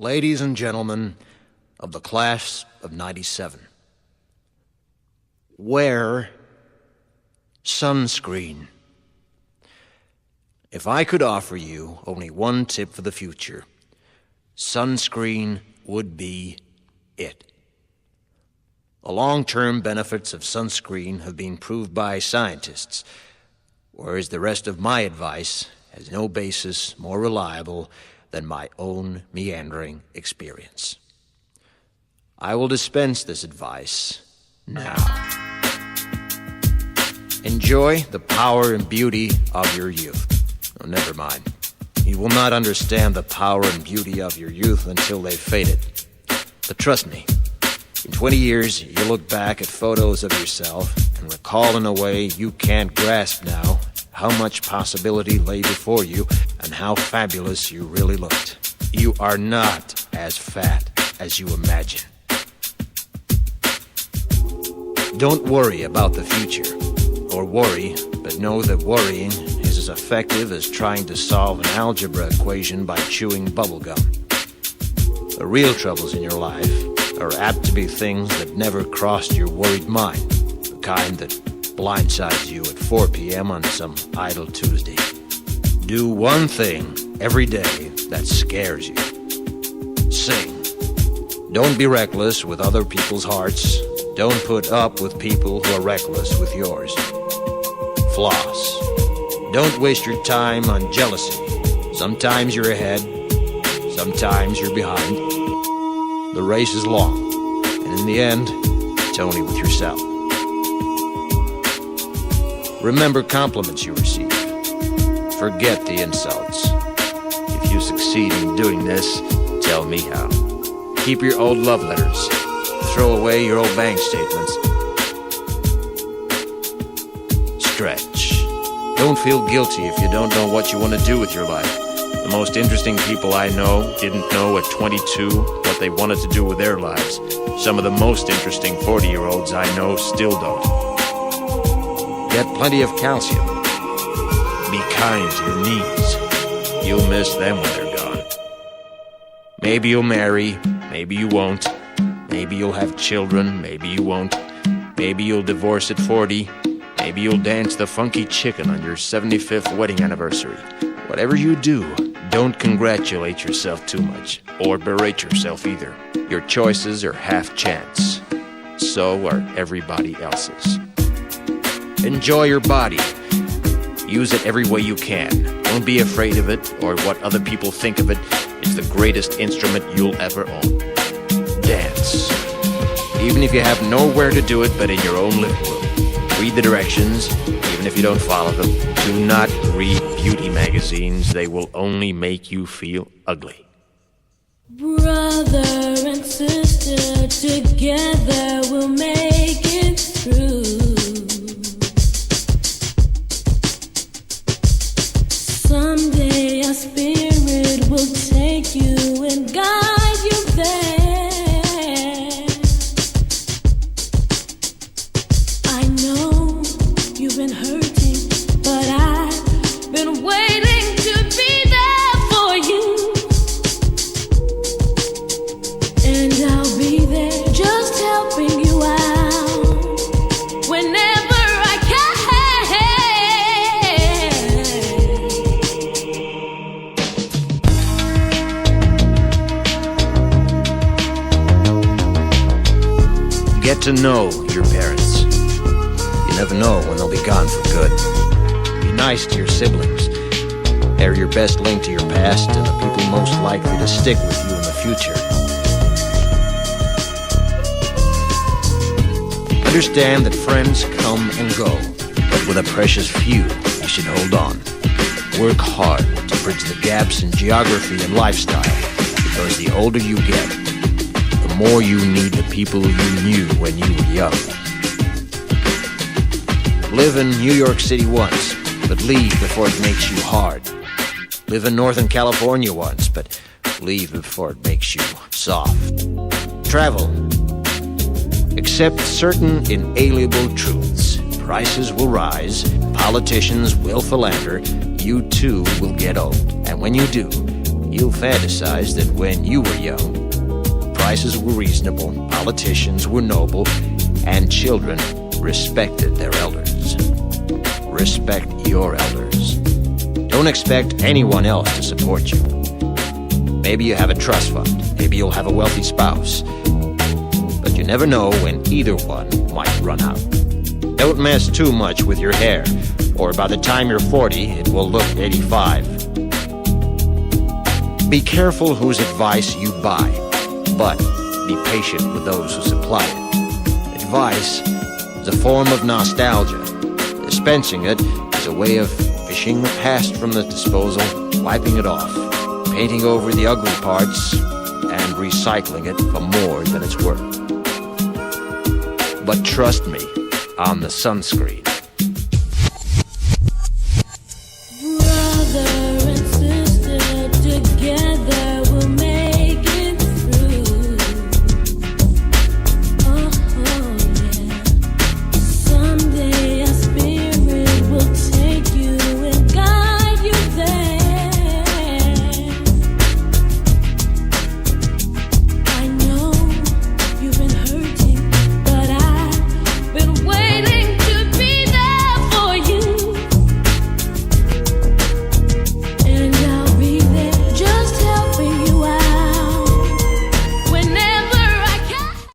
Ladies and gentlemen of the class of '97, wear sunscreen. If I could offer you only one tip for the future, sunscreen would be it. The long-term benefits of sunscreen have been proved by scientists, whereas the rest of my advice has no basis more reliable than my own meandering experience. I will dispense this advice now. Enjoy the power and beauty of your youth. Oh, never mind. You will not understand the power and beauty of your youth until they've faded. But trust me, in 20 years, you'll look back at photos of yourself and recall in a way you can't grasp now how much possibility lay before you and how fabulous you really looked. You are not as fat as you imagine. Don't worry about the future, or worry, but know that worrying is as effective as trying to solve an algebra equation by chewing bubblegum. The real troubles in your life are apt to be things that never crossed your worried mind, the kind that blindsides you at 4 p.m. on some idle Tuesday. Do one thing every day that scares you. Sing. Don't be reckless with other people's hearts. Don't put up with people who are reckless with yours. Floss. Don't waste your time on jealousy. Sometimes you're ahead, sometimes you're behind. The race is long, and in the end, it's only with yourself. Remember compliments you receive. Forget the insults. If you succeed in doing this, tell me how. Keep your old love letters. Throw away your old bank statements. Stretch. Don't feel guilty if you don't know what you want to do with your life. The most interesting people I know didn't know at 22 what they wanted to do with their lives. Some of the most interesting 40-year-olds I know still don't. Get plenty of calcium. Be kind to your knees. You'll miss them when they're gone. Maybe you'll marry, maybe you won't. Maybe you'll have children, maybe you won't. Maybe you'll divorce at 40. Maybe you'll dance the funky chicken on your 75th wedding anniversary. Whatever you do, don't congratulate yourself too much, or berate yourself either. Your choices are half chance. So are everybody else's. Enjoy your body. Use it every way you can. Don't be afraid of it or what other people think of it. It's the greatest instrument you'll ever own. Dance. Even if you have nowhere to do it but in your own living room. Read the directions, even if you don't follow them. Do not read beauty magazines. They will only make you feel ugly. Brother and sister, together we'll make it through. Someday our spirit will take you and guide you there. I know you've been hurting, but I've been waiting to be there for you. And I'll be there just helping you out whenever I can. Get to know your parents. You never know when they'll be gone for good. Be nice to your siblings. They're your best link to your past and the people most likely to stick with you in the future. Understand that friends come and go, but with a precious few, you should hold on. Work hard to bridge the gaps in geography and lifestyle, because the older you get, the more you need the people you knew when you were young. Live in New York City once, but leave before it makes you hard. Live in Northern California once, but leave before it makes you soft. Travel. Accept certain inalienable truths. Prices will rise, politicians will philander, you too will get old. And when you do, You'll fantasize that when you were young, prices were reasonable, politicians were noble, and children respected their elders. Respect your elders. Don't expect anyone else to support you. Maybe you have a trust fund, maybe you'll have a wealthy spouse, but you never know when either one might run out. Don't mess too much with your hair, or by the time you're 40, it will look 85. Be careful whose advice you buy, but be patient with those who supply it. Advice is a form of nostalgia. Dispensing it is a way of fishing the past from the disposal, wiping it off, painting over the ugly parts, and recycling it for more than it's worth. But trust me on the sunscreen.